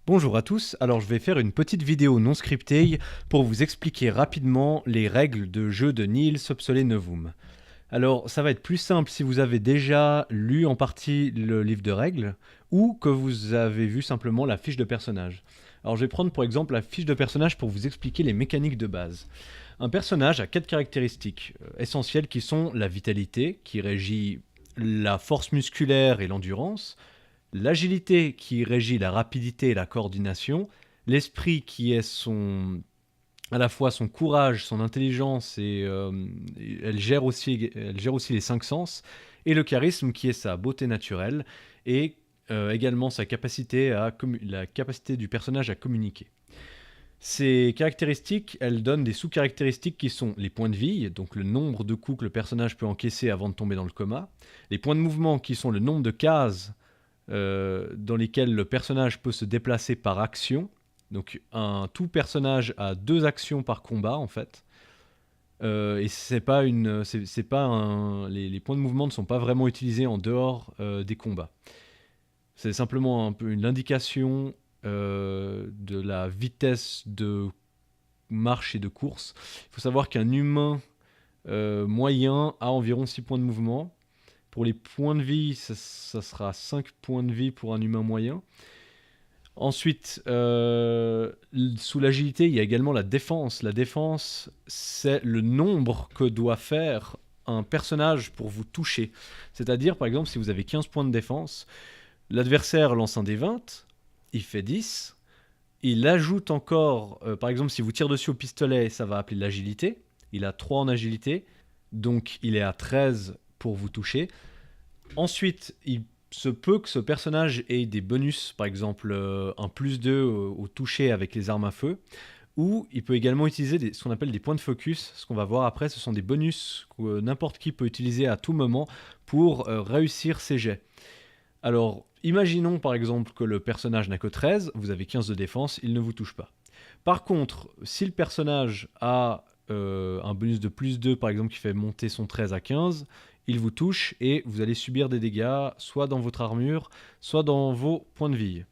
Bonjour à tous, alors je vais faire une petite vidéo non scriptée pour vous expliquer rapidement les règles de jeu de Nihil Obsole Novum. Alors ça va être plus simple si vous avez déjà lu en partie le livre de règles ou que vous avez vu simplement la fiche de personnage. Alors je vais prendre pour exemple la fiche de personnage pour vous expliquer les mécaniques de base. Un personnage a 4 caractéristiques essentielles qui sont la vitalité, qui régit la force musculaire et l'endurance, l'agilité qui régit la rapidité et la coordination, l'esprit qui est à la fois son courage, son intelligence et elle gère aussi les 5 sens, et le charisme qui est sa beauté naturelle et également la capacité du personnage à communiquer. Ces caractéristiques, elles donnent des sous-caractéristiques qui sont les points de vie, donc le nombre de coups que le personnage peut encaisser avant de tomber dans le coma, les points de mouvement qui sont le nombre de cases dans lesquelles le personnage peut se déplacer par action. Donc tout personnage a 2 actions par combat en fait. Et les points de mouvement ne sont pas vraiment utilisés en dehors des combats. C'est simplement un peu une indication de la vitesse de marche et de course. Il faut savoir qu'un humain moyen a environ 6 points de mouvement. Pour les points de vie, ça sera 5 points de vie pour un humain moyen. Ensuite, sous l'agilité, il y a également la défense. La défense, c'est le nombre que doit faire un personnage pour vous toucher. C'est-à-dire, par exemple, si vous avez 15 points de défense, l'adversaire lance un dé 20, il fait 10, il ajoute encore, par exemple, si vous tirez dessus au pistolet, ça va appeler l'agilité. Il a 3 en agilité, donc il est à 13 pour vous toucher. Ensuite, il se peut que ce personnage ait des bonus, par exemple un +2 au toucher avec les armes à feu, ou il peut également utiliser ce qu'on appelle des points de focus. Ce qu'on va voir après, ce sont des bonus que n'importe qui peut utiliser à tout moment pour réussir ses jets. Alors, imaginons par exemple que le personnage n'a que 13, vous avez 15 de défense, il ne vous touche pas. Par contre, si le personnage a un bonus de +2 par exemple qui fait monter son 13 à 15, il vous touche et vous allez subir des dégâts soit dans votre armure, soit dans vos points de vie.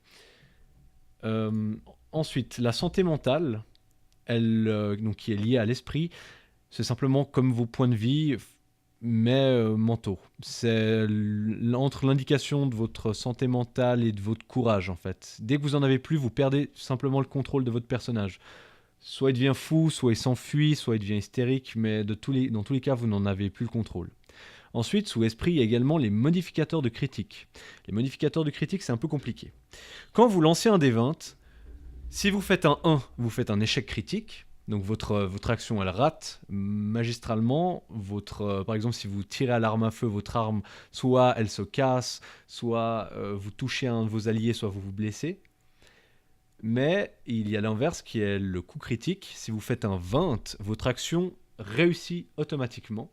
Ensuite, la santé mentale, donc qui est liée à l'esprit, c'est simplement comme vos points de vie, mais mentaux. C'est entre l'indication de votre santé mentale et de votre courage en fait. Dès que vous en avez plus, vous perdez simplement le contrôle de votre personnage. Soit il devient fou, soit il s'enfuit, soit il devient hystérique, mais dans tous les cas, vous n'en avez plus le contrôle. Ensuite, sous esprit, il y a également les modificateurs de critique. Les modificateurs de critique, c'est un peu compliqué. Quand vous lancez un D20, si vous faites un 1, vous faites un échec critique. Donc votre action, elle rate magistralement. Par exemple, si vous tirez à l'arme à feu, votre arme, soit elle se casse, soit vous touchez un de vos alliés, soit vous vous blessez. Mais il y a l'inverse qui est le coup critique. Si vous faites un 20, votre action réussit automatiquement.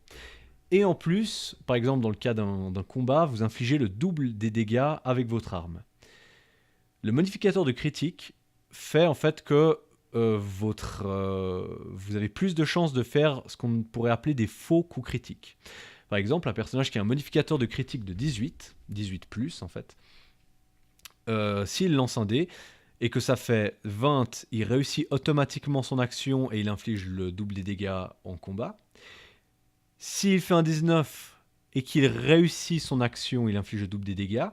Et en plus, par exemple dans le cas d'un combat, vous infligez le double des dégâts avec votre arme. Le modificateur de critique fait en fait que vous avez plus de chances de faire ce qu'on pourrait appeler des faux coups critiques. Par exemple, un personnage qui a un modificateur de critique de 18 plus en fait, s'il lance un dé et que ça fait 20, il réussit automatiquement son action et il inflige le double des dégâts en combat. S'il fait un 19 et qu'il réussit son action, il inflige le double des dégâts.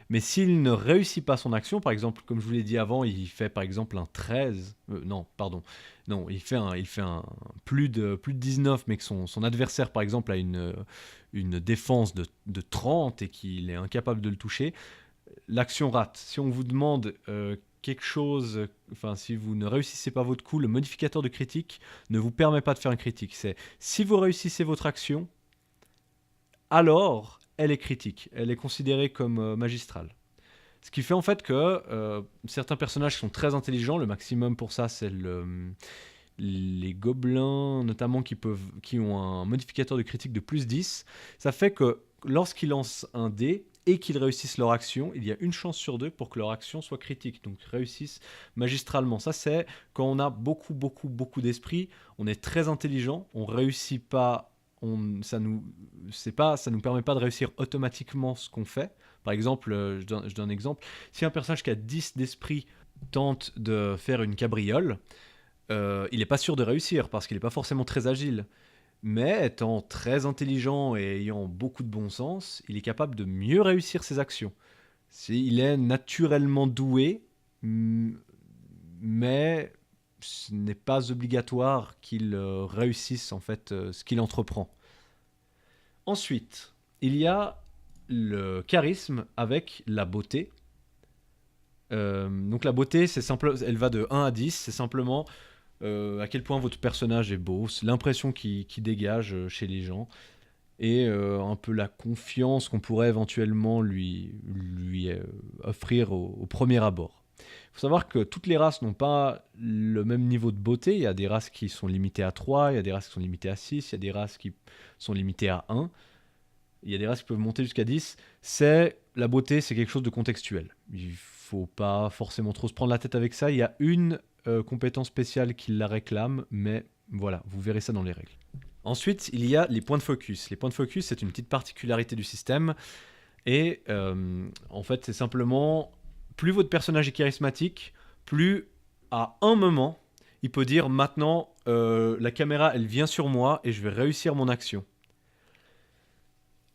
Mais s'il ne réussit pas son action, par exemple, comme je vous l'ai dit avant, il fait par exemple un 13. Non, pardon. Non, il fait un plus de 19, mais que son adversaire, par exemple, a une défense de 30 et qu'il est incapable de le toucher. L'action rate. Si on vous demande quelque chose, enfin, si vous ne réussissez pas votre coup, le modificateur de critique ne vous permet pas de faire un critique. C'est si vous réussissez votre action, alors elle est critique. Elle est considérée comme magistrale. Ce qui fait en fait que certains personnages sont très intelligents. Le maximum pour ça, c'est les gobelins, notamment qui ont un modificateur de critique de +10. Ça fait que lorsqu'ils lancent un dé et qu'ils réussissent leur action, il y a une chance sur 2 pour que leur action soit critique, donc réussissent magistralement. Ça, c'est quand on a beaucoup d'esprit, on est très intelligent, on réussit pas, ça nous permet pas de réussir automatiquement ce qu'on fait. Par exemple, je donne un exemple, si un personnage qui a 10 d'esprit tente de faire une cabriole, il n'est pas sûr de réussir parce qu'il n'est pas forcément très agile. Mais étant très intelligent et ayant beaucoup de bon sens, il est capable de mieux réussir ses actions. Il est naturellement doué, mais ce n'est pas obligatoire qu'il réussisse en fait ce qu'il entreprend. Ensuite, il y a le charisme avec la beauté. Donc la beauté, c'est simple, elle va de 1 à 10, c'est simplement à quel point votre personnage est beau, c'est l'impression qu'il dégage chez les gens, et un peu la confiance qu'on pourrait éventuellement lui offrir au premier abord. Il faut savoir que toutes les races n'ont pas le même niveau de beauté. Il y a des races qui sont limitées à 3, il y a des races qui sont limitées à 6, il y a des races qui sont limitées à 1. Il y a des races qui peuvent monter jusqu'à 10. La beauté, c'est quelque chose de contextuel. Il faut pas forcément trop se prendre la tête avec ça. Il y a une compétence spéciale qui la réclame, mais voilà, vous verrez ça dans les règles. Ensuite, il y a les points de focus. Les points de focus, c'est une petite particularité du système. Et en fait, c'est simplement, plus votre personnage est charismatique, plus à un moment, il peut dire maintenant, la caméra, elle vient sur moi et je vais réussir mon action.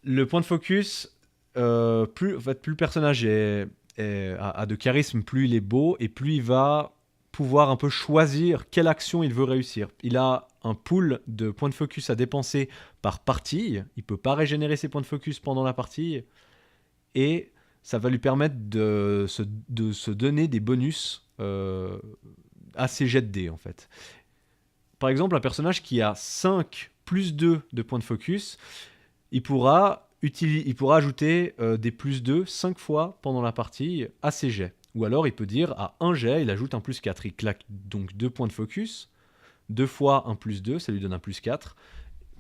Le point de focus, plus le personnage a de charisme, plus il est beau et plus il va pouvoir un peu choisir quelle action il veut réussir. Il a un pool de points de focus à dépenser par partie. Il ne peut pas régénérer ses points de focus pendant la partie. Et ça va lui permettre de se donner des bonus à ses jets de dés, en fait. Par exemple, un personnage qui a 5 plus 2 de points de focus, il pourra ajouter des plus 2 5 fois pendant la partie à ses jets. Ou alors il peut dire à un jet, il ajoute un plus 4. Il claque donc 2 points de focus, 2 fois un plus 2, ça lui donne un plus 4.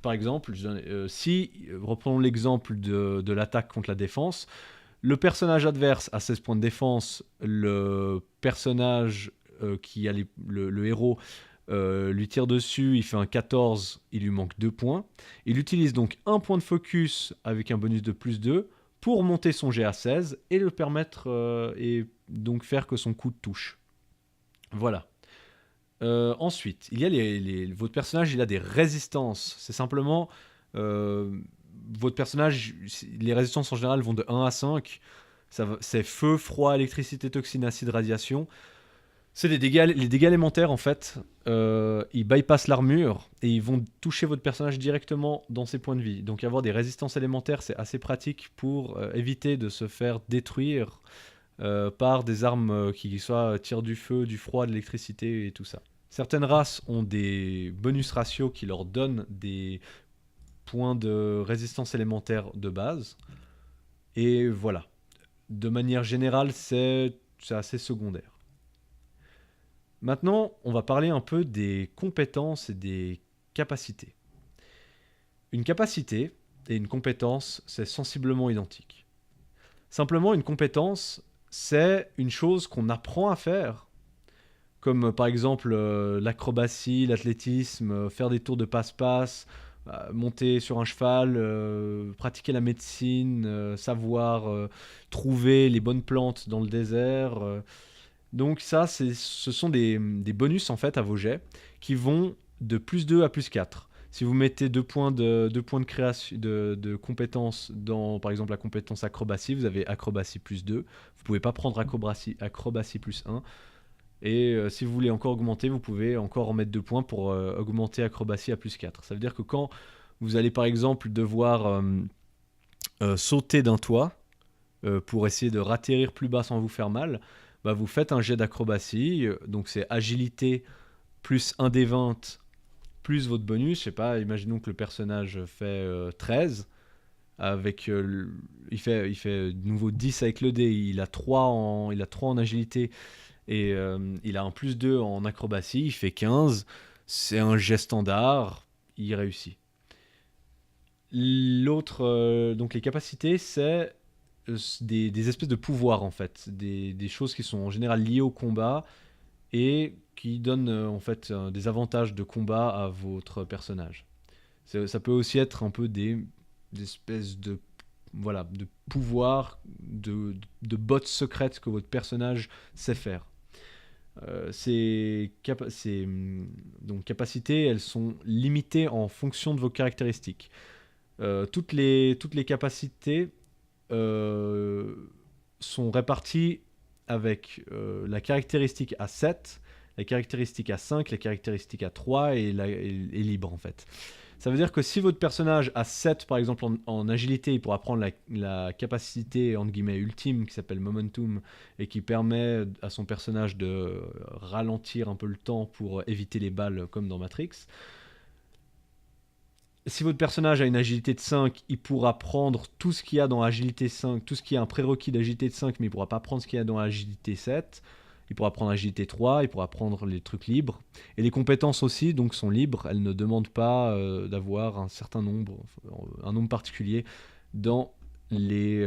Par exemple, reprenons l'exemple de l'attaque contre la défense, le personnage adverse a 16 points de défense, le personnage qui a le héros lui tire dessus, il fait un 14, il lui manque 2 points. Il utilise donc un point de focus avec un bonus de plus 2 pour monter son jet à 16 et le permettre et donc faire que son coup touche. Voilà. Ensuite, il y a votre personnage, il a des résistances. C'est simplement votre personnage, les résistances en général vont de 1 à 5. C'est feu, froid, électricité, toxine, acide, radiation. C'est les dégâts élémentaires en fait. Ils bypassent l'armure et ils vont toucher votre personnage directement dans ses points de vie. Donc avoir des résistances élémentaires, c'est assez pratique pour éviter de se faire détruire par des armes qui soient tir du feu, du froid, de l'électricité et tout ça. Certaines races ont des bonus ratios qui leur donnent des points de résistance élémentaire de base. Et voilà. De manière générale, c'est assez secondaire. Maintenant, on va parler un peu des compétences et des capacités. Une capacité et une compétence, c'est sensiblement identique. Simplement, une compétence, c'est une chose qu'on apprend à faire, comme par exemple l'acrobatie, l'athlétisme, faire des tours de passe-passe, monter sur un cheval, pratiquer la médecine, savoir trouver les bonnes plantes dans le désert. Donc ça, ce sont des bonus en fait à vos jets qui vont de plus 2 à plus 4. Si vous mettez 2 points de création de compétences dans par exemple la compétence acrobatie, vous avez acrobatie plus 2. Vous pouvez pas prendre acrobatie plus 1. Et si vous voulez encore augmenter, vous pouvez encore en mettre 2 points pour augmenter acrobatie à plus 4. Ça veut dire que quand vous allez par exemple devoir sauter d'un toit pour essayer de ratterrir plus bas sans vous faire mal, bah vous faites un jet d'acrobatie, donc c'est agilité plus 1 des 20 plus votre bonus. Je sais pas, imaginons que le personnage fait 13, avec, il fait de nouveau 10 avec le dé, il a 3 en agilité, et il a un plus 2 en acrobatie, il fait 15, c'est un jet standard, il réussit. L'autre, donc les capacités, c'est des espèces de pouvoirs en fait, des choses qui sont en général liées au combat et qui donnent en fait des avantages de combat à votre personnage. Ça peut aussi être un peu des espèces de pouvoirs, de bottes secrètes que votre personnage sait faire. Donc, capacités, elles sont limitées en fonction de vos caractéristiques. Toutes les capacités euh, sont réparties avec la caractéristique à 7, la caractéristique à 5, la caractéristique à 3 et libre en fait. Ça veut dire que si votre personnage a 7 par exemple en agilité, il pourra prendre la capacité entre guillemets ultime qui s'appelle Momentum et qui permet à son personnage de ralentir un peu le temps pour éviter les balles comme dans Matrix. Si votre personnage a une agilité de 5, il pourra prendre tout ce qu'il y a dans agilité 5, tout ce qui est un prérequis d'agilité de 5, mais il pourra pas prendre ce qu'il y a dans agilité 7. Il pourra prendre agilité 3, il pourra prendre les trucs libres. Et les compétences aussi, donc, sont libres. Elles ne demandent pas d'avoir un certain nombre, un nombre particulier dans les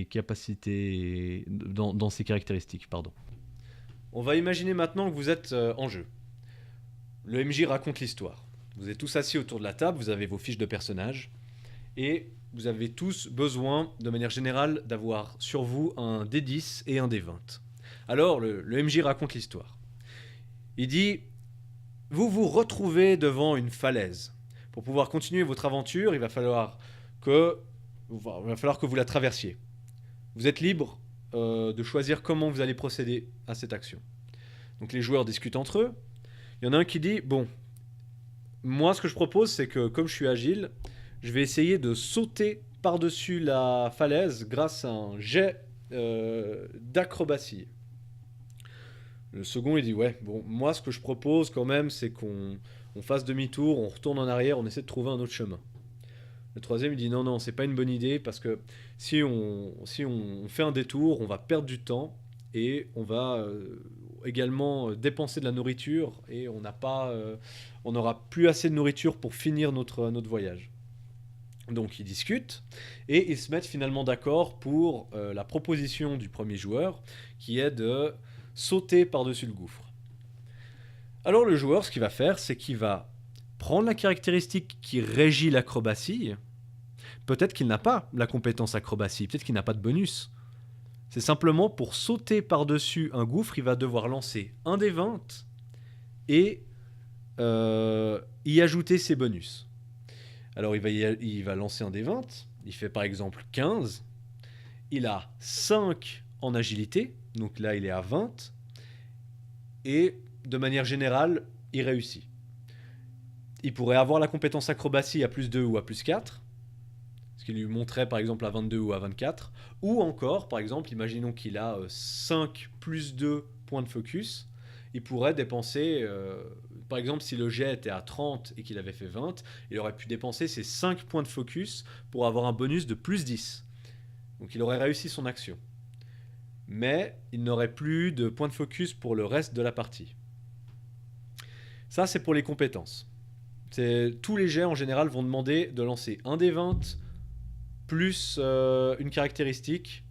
capacités, dans ces caractéristiques, pardon. On va imaginer maintenant que vous êtes en jeu. Le MJ raconte l'histoire. Vous êtes tous assis autour de la table, vous avez vos fiches de personnages, et vous avez tous besoin, de manière générale, d'avoir sur vous un D10 et un D20. Alors, le MJ raconte l'histoire. Il dit, vous vous retrouvez devant une falaise. Pour pouvoir continuer votre aventure, il va falloir que vous la traversiez. Vous êtes libre de choisir comment vous allez procéder à cette action. Donc les joueurs discutent entre eux. Il y en a un qui dit, bon, moi, ce que je propose, c'est que comme je suis agile, je vais essayer de sauter par-dessus la falaise grâce à un jet d'acrobatie. Le second, il dit, ouais, bon, moi, ce que je propose quand même, c'est qu'on fasse demi-tour, on retourne en arrière, on essaie de trouver un autre chemin. Le troisième, il dit, non, non, c'est pas une bonne idée, parce que si on fait un détour, on va perdre du temps, et on va également dépenser de la nourriture, et on n'aura plus assez de nourriture pour finir notre voyage. Donc ils discutent et ils se mettent finalement d'accord pour la proposition du premier joueur qui est de sauter par-dessus le gouffre. Alors le joueur, ce qu'il va faire, c'est qu'il va prendre la caractéristique qui régit l'acrobatie. Peut-être qu'il n'a pas la compétence acrobatie, peut-être qu'il n'a pas de bonus. C'est simplement pour sauter par-dessus un gouffre, il va devoir lancer un des 20 et y ajouter ses bonus. Alors il va lancer un des 20, il fait par exemple 15, il a 5 en agilité, donc là il est à 20, et de manière générale, il réussit. Il pourrait avoir la compétence acrobatie à plus 2 ou à plus 4, ce qui lui montrait par exemple à 22 ou à 24, ou encore, par exemple, imaginons qu'il a 5 plus 2 points de focus, il pourrait dépenser, par exemple, si le jet était à 30 et qu'il avait fait 20, il aurait pu dépenser ses 5 points de focus pour avoir un bonus de plus 10. Donc il aurait réussi son action. Mais il n'aurait plus de points de focus pour le reste de la partie. Ça, c'est pour les compétences. Tous les jets, en général, vont demander de lancer un des 20, plus une caractéristique,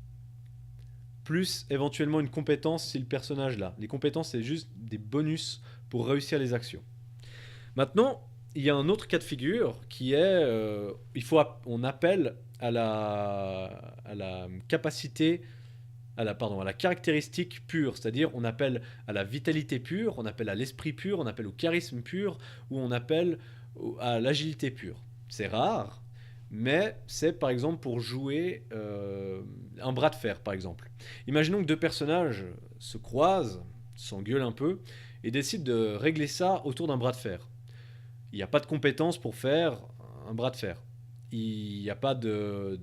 plus éventuellement une compétence si le personnage l'a. Les compétences, c'est juste des bonus pour réussir les actions. Maintenant, il y a un autre cas de figure qui est, on appelle à la capacité, à la caractéristique pure, c'est-à-dire on appelle à la vitalité pure, on appelle à l'esprit pur, on appelle au charisme pur, ou on appelle à l'agilité pure. C'est rare, mais c'est par exemple pour jouer un bras de fer, par exemple. Imaginons que deux personnages se croisent, s'engueulent un peu, et décident de régler ça autour d'un bras de fer. Il n'y a pas de compétences pour faire un bras de fer. Il n'y a pas de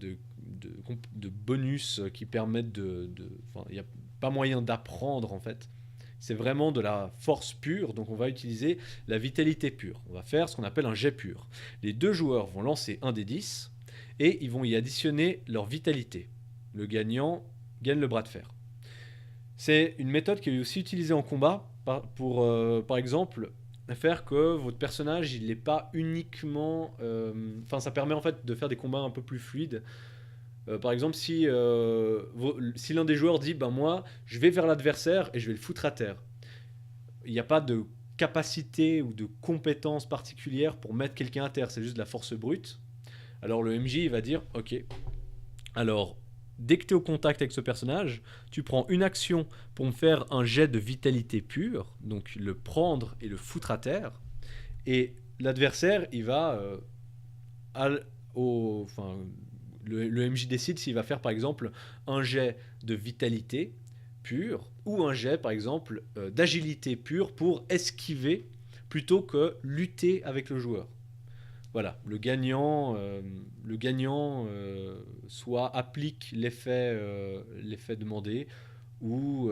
bonus qui permettent il n'y a pas moyen d'apprendre en fait. C'est vraiment de la force pure, donc on va utiliser la vitalité pure. On va faire ce qu'on appelle un jet pur. Les deux joueurs vont lancer un des 10 et ils vont y additionner leur vitalité. Le gagnant gagne le bras de fer. C'est une méthode qui est aussi utilisée en combat pour, par exemple, faire que votre personnage il n'est pas uniquement... ça permet en fait de faire des combats un peu plus fluides. Par exemple, si l'un des joueurs dit moi, je vais vers l'adversaire et je vais le foutre à terre. Il n'y a pas de capacité ou de compétence particulière pour mettre quelqu'un à terre, c'est juste de la force brute. Alors le MJ il va dire ok, alors dès que tu es au contact avec ce personnage, tu prends une action pour me faire un jet de vitalité pure, donc le prendre et le foutre à terre, et l'adversaire, il va enfin, le MJ décide s'il va faire par exemple un jet de vitalité pure ou un jet par exemple d'agilité pure pour esquiver plutôt que lutter avec le joueur. Voilà, le gagnant soit applique l'effet demandé ou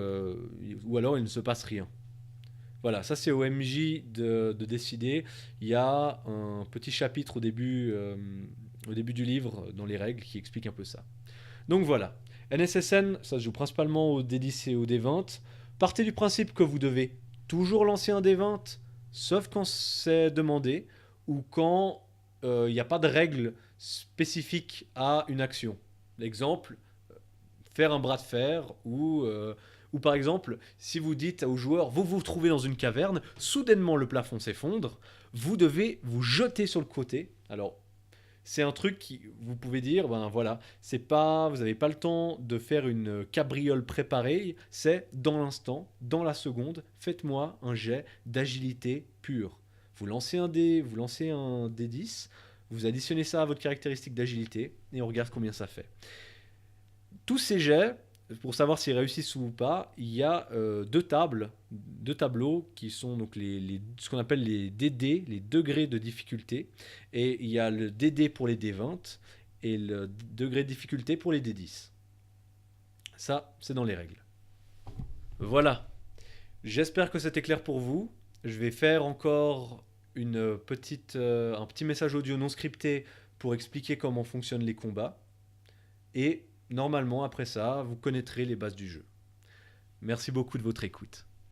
alors il ne se passe rien. Voilà, ça c'est au MJ de décider. Il y a un petit chapitre au début du livre, dans les règles, qui explique un peu ça. Donc voilà, NSSN, ça se joue principalement au D10 et au D20. Partez du principe que vous devez toujours lancer un D20, sauf quand c'est demandé, ou quand il n'y a pas de règle spécifique à une action. L'exemple, faire un bras de fer ou par exemple, si vous dites aux joueurs, vous vous trouvez dans une caverne, soudainement le plafond s'effondre, vous devez vous jeter sur le côté. Alors, c'est un truc qui, vous pouvez dire, ben voilà, c'est pas, vous n'avez pas le temps de faire une cabriole préparée, c'est dans l'instant, dans la seconde, faites-moi un jet d'agilité pure. Vous lancez un D10, vous additionnez ça à votre caractéristique d'agilité et on regarde combien ça fait. Tous ces jets, pour savoir s'ils réussissent ou pas, il y a deux tableaux qui sont donc ce qu'on appelle les DD, les degrés de difficulté. Et il y a le DD pour les D20 et le degré de difficulté pour les D10. Ça, c'est dans les règles. Voilà. J'espère que c'était clair pour vous. Je vais faire encore un petit message audio non scripté pour expliquer comment fonctionnent les combats. Et normalement, après ça, vous connaîtrez les bases du jeu. Merci beaucoup de votre écoute.